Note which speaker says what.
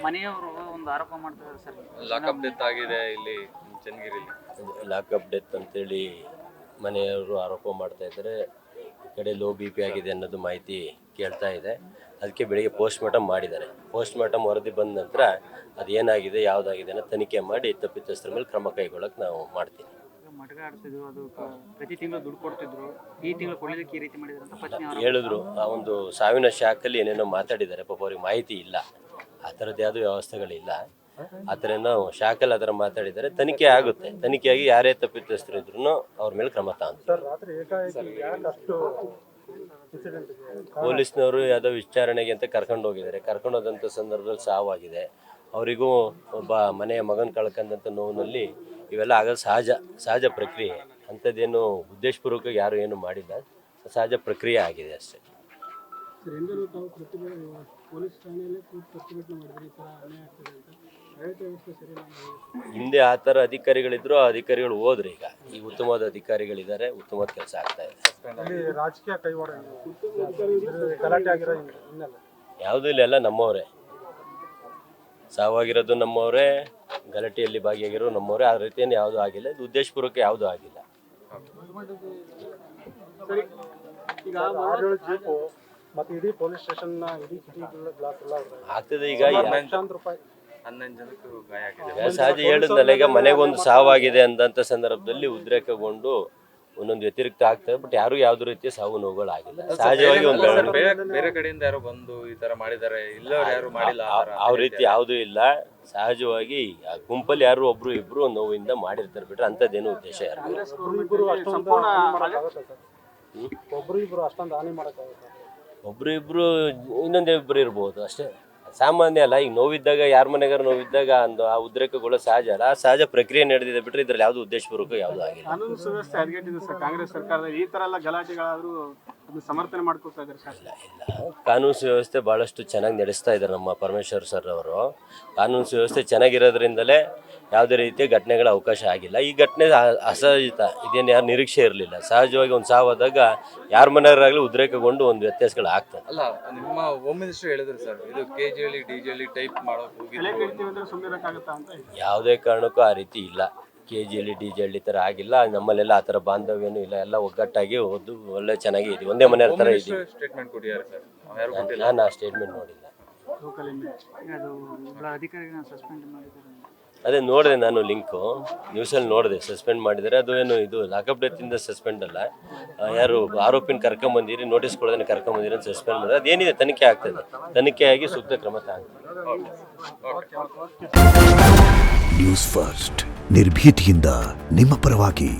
Speaker 1: ಮನೆಯವರು ಒಂದು ಆರೋಪ ಮಾಡ್ತಿದ್ದಾರೆ ಸರ್,
Speaker 2: ಲಾಕಪ್ ಡೆತ್ ಆಗಿದೆ ಇಲ್ಲಿ ಚನ್ನಗಿರಿಲಿ.
Speaker 3: ಲಾಕಪ್ ಡೆತ್ ಅಂತೇಳಿ ಮನೆಯವರು ಆರೋಪ ಮಾಡ್ತಾ ಇದ್ದಾರೆ. ಈ ಕಡೆ ಲೋ ಬಿ ಪಿ ಆಗಿದೆ ಅನ್ನೋದು ಮಾಹಿತಿ ಕೇಳ್ತಾ ಇದೆ. ಅದಕ್ಕೆ ಬೆಳಿಗ್ಗೆ ಪೋಸ್ಟ್ಮಾರ್ಟಮ್ ಮಾಡಿದ್ದಾರೆ. ಪೋಸ್ಟ್ಮಾರ್ಟಮ್ ವರದಿ ಬಂದ ನಂತರ ಅದೇನಾಗಿದೆ ಯಾವುದಾಗಿದೆ ಅನ್ನೋ ತನಿಖೆ ಮಾಡಿ ತಪ್ಪಿತಸ್ಥರ ಮೇಲೆ ಕ್ರಮ ಕೈಗೊಳ್ಳಕ್ಕೆ ನಾವು ಮಾಡ್ತೀವಿ.
Speaker 1: ಮಟಕ ಆಡ್ತಿದ್ರು, ಅದು ಪ್ರತಿ ತಿಂಗಳು ದುಡ್ಡು ಕೊಡ್ತಿದ್ರು, ಈ ತಿಂಗಳು ಕೊಡಲಿಕ್ಕೆ ಈ ರೀತಿ ಮಾಡಿದ್ರು ಅಂತ ಪತ್ನಿ
Speaker 3: ಹೇಳಿದ್ರು. ಆ ಒಂದು ಸಾವಿನ ಶಾಖಲ್ಲಿ ಏನೇನೋ ಮಾತಾಡಿದ್ದಾರೆ. ಪಾಪ ಅವ್ರಿಗೆ ಮಾಹಿತಿ ಇಲ್ಲ, ಆ ಥರದ್ದು ಯಾವುದೂ ವ್ಯವಸ್ಥೆಗಳಿಲ್ಲ. ಆ ಥರ ಏನೋ ಶಾಖಲ್ಲಿ ಆ ಥರ ಮಾತಾಡಿದ್ದಾರೆ. ತನಿಖೆ ಆಗುತ್ತೆ. ತನಿಖೆಯಾಗಿ ಯಾರೇ ತಪ್ಪಿತಸ್ಥರು ಇದ್ರು ಅವ್ರ ಮೇಲೆ ಕ್ರಮ ತಗೊಂತಾರೆ. ಪೊಲೀಸ್ನವರು ಯಾವುದೋ ವಿಚಾರಣೆಗೆ ಅಂತ ಕರ್ಕೊಂಡು ಹೋಗಿದ್ದಾರೆ. ಕರ್ಕೊಂಡು ಹೋದಂಥ ಸಂದರ್ಭದಲ್ಲಿ ಸಾವಾಗಿದೆ. ಅವರಿಗೂ ಒಬ್ಬ ಮನೆಯ ಮಗನ ಕಳ್ಕೊಂಡಂಥ ನೋವಿನಲ್ಲಿ ಇವೆಲ್ಲ ಆಗೋದು ಸಹಜ ಪ್ರಕ್ರಿಯೆ. ಅಂಥದ್ದೇನು ಉದ್ದೇಶಪೂರ್ವಕ ಯಾರು ಏನು ಮಾಡಿಲ್ಲ, ಸಹಜ ಪ್ರಕ್ರಿಯೆ ಆಗಿದೆ ಅಷ್ಟೇ. ಹಿಂದೆ ಆ ಥರ ಅಧಿಕಾರಿಗಳಿದ್ರು, ಆ ಅಧಿಕಾರಿಗಳು ಹೋದ್ರು. ಈಗ ಉತ್ತಮವಾದ ಅಧಿಕಾರಿಗಳಿದ್ದಾರೆ, ಉತ್ತಮವಾದ ಕೆಲಸ ಆಗ್ತಾ ಇದೆ. ಯಾವುದೂ ಇಲ್ಲ, ಎಲ್ಲ ನಮ್ಮವರೇ. ಸಾವಾಗಿರೋದು ನಮ್ಮವರೇ, ಗಲಾಟೆಯಲ್ಲಿ ಭಾಗಿಯಾಗಿರೋ ನಮ್ಮವರೇ. ಆ ರೀತಿಯನ್ನು ಯಾವುದೂ ಆಗಿಲ್ಲ. ಇದು ಉದ್ದೇಶಪೂರ್ವಕ ಯಾವುದೂ ಆಗಿಲ್ಲ. ಆಗ್ತದೆ. ಈಗ
Speaker 2: 11 ಜನಕ್ಕೂ ಗಾಯ ಆಗಿದೆ.
Speaker 3: ಸಹಜ ಹೇಳಿದ್ನಲ್ಲ, ಈಗ ಮನೆಗೊಂದು ಸಾವಾಗಿದೆ ಅಂದಂಥ ಸಂದರ್ಭದಲ್ಲಿ ಉದ್ರೇಕಗೊಂಡು ಒಂದೊಂದು ವ್ಯತಿರಿಕ್ತ ಆಗ್ತದೆ. ಬಟ್ ಯಾರು ಯಾವುದೇ ರೀತಿಯ ಸಾವು ನೋವುಗಳಾಗಿಲ್ಲ. ಸಹಜವಾಗಿ ಒಂದು
Speaker 2: ಬೇರೆ ಕಡೆಯಿಂದ ಯಾರು ಬಂದು ಈ ತರ ಮಾಡಿದ್ದಾರೆ, ಇಲ್ಲ ಯಾರು ಮಾಡಿಲ್ಲ,
Speaker 3: ಆ ರೀತಿ ಯಾವುದೂ ಇಲ್ಲ. ಸಹಜವಾಗಿ ಆ ಗುಂಪಲ್ಲಿ ಯಾರು ಒಬ್ರು ಇಬ್ರು ನೋವಿಂದ ಮಾಡಿರ್ತಾರೆ ಬಿಟ್ರೆ ಅಂಥದ್ದೇನು ಉದ್ದೇಶ ಯಾರು. ಒಬ್ರು ಇಬ್ರು ಇನ್ನೊಂದಿಬ್ರು ಇರ್ಬೋದು ಅಷ್ಟೇ. ಸಾಮಾನ್ಯ ಅಲ್ಲ. ಈಗ ನೋವಿದ್ದಾಗ, ಯಾರ ಮನೆಗಾರ ನೋವಿದ್ದಾಗ ಆ ಉದ್ರೇಕಗಳು ಸಹಜ ಅಲ್ಲ. ಆ ಸಹಜ ಪ್ರಕ್ರಿಯೆ ನಡೆದಿದೆ ಬಿಟ್ರೆ ಇದ್ರಲ್ಲಿ ಯಾವ್ದು ಉದ್ದೇಶಪೂರ್ವಕ ಯಾವ್ದು ಆಗಿಲ್ಲ.
Speaker 4: ಕಾನೂನು ಸುವ್ಯವಸ್ಥೆ ಹದಗೆಟ್ಟಿದೆ ಸರ್. ಕಾಂಗ್ರೆಸ್ ಸರ್ಕಾರದಲ್ಲಿ ಈ ತರ ಎಲ್ಲ ಗಲಾಟೆಗಳಾದ್ರೂ ಅದನ್ನ ಸಮರ್ಥನೆ ಮಾಡ್ಕೊಳ್ತಾ ಇದ್ದಾರೆ ಸರ್.
Speaker 3: ಇಲ್ಲ, ಕಾನೂನು ಸುವ್ಯವಸ್ಥೆ ಬಹಳಷ್ಟು ಚೆನ್ನಾಗಿ ನಡೆಸ್ತಾ ಇದ್ದಾರೆ ನಮ್ಮ ಪರಮೇಶ್ವರ್ ಸರ್ ಅವರು. ಕಾನೂನು ಸುವ್ಯವಸ್ಥೆ ಚೆನ್ನಾಗಿರೋದ್ರಿಂದಲೇ ಯಾವುದೇ ರೀತಿಯ ಘಟನೆಗಳ ಅವಕಾಶ ಆಗಿಲ್ಲ. ಈ ಘಟನೆ ಅಸಹಜಿತ, ಇದೇನು ಯಾರು ನಿರೀಕ್ಷೆ ಇರಲಿಲ್ಲ. ಸಹಜವಾಗಿ ಒಂದು ಸಾವಾದಾಗ ಯಾರ ಮನೆಯವರಾಗಲಿ ಉದ್ರೇಕಗೊಂಡು ಒಂದು ವ್ಯತ್ಯಾಸಗಳು ಆಗ್ತದೆ.
Speaker 2: ಅಲ್ಲ, ನಿಮ್ಮ ಹೋಮ್ ಮಿನಿಸ್ಟರ್ ಹೇಳಿದ್ರು ಸರ್, ಇದು KGL DGL ಟೈಪ್ ಮಾಡೋಕೆ
Speaker 3: ಯಾವುದೇ ಕಾರಣಕ್ಕೂ ಆ ರೀತಿ ಇಲ್ಲ. KGL DGL ಥರ ಆಗಿಲ್ಲ. ನಮ್ಮಲ್ಲೆಲ್ಲ ಆ ಥರ ಬಾಂಧವ್ಯನೂ ಇಲ್ಲ. ಎಲ್ಲ ಒಗ್ಗಟ್ಟಾಗಿ ಒಳ್ಳೆ ಚೆನ್ನಾಗಿ ಇದೀವಿ. ಒಂದೇ ಮನೆಯವ್ರ ಥರ ಇದೀವಿ.
Speaker 2: ಸ್ಟೇಟ್ಮೆಂಟ್ ಕೊಟ್ಟಿದ್ದಾರೆ ಸರ್.
Speaker 3: ನಾನು ಆ ಸ್ಟೇಟ್ಮೆಂಟ್ ನೋಡಿಲ್ಲ. ಅದೇ ನೋಡಿದೆ ನಾನು, ಲಿಂಕು ನ್ಯೂಸಲ್ಲಿ ನೋಡಿದೆ. ಸಸ್ಪೆಂಡ್ ಮಾಡಿದ್ದಾರೆ. ಅದು ಏನು ಇದು ಲಾಕಪ್ ಡೆತ್ತಿಂದ ಸಸ್ಪೆಂಡ್ ಅಲ್ಲ. ಯಾರು ಆರೋಪಿನ ಕರ್ಕೊಂಬಂದಿರಿ, ನೋಟಿಸ್ ಕೊಡೋದನ್ನ ಕರ್ಕೊಂಬಂದಿರಿ ಅಂತ ಸಸ್ಪೆಂಡ್ ಮಾಡಿದ್ರೆ ಅದೇನಿದೆ ತನಿಖೆ ಆಗ್ತದೆ. ತನಿಖೆಯಾಗಿ ಸೂಕ್ತ ಕ್ರಮ ತಗೊಂಡು.
Speaker 5: ನ್ಯೂಸ್ ಫಸ್ಟ್, ನಿರ್ಭೀತಿಯಿಂದ ನಿಮ್ಮ ಪರವಾಗಿ.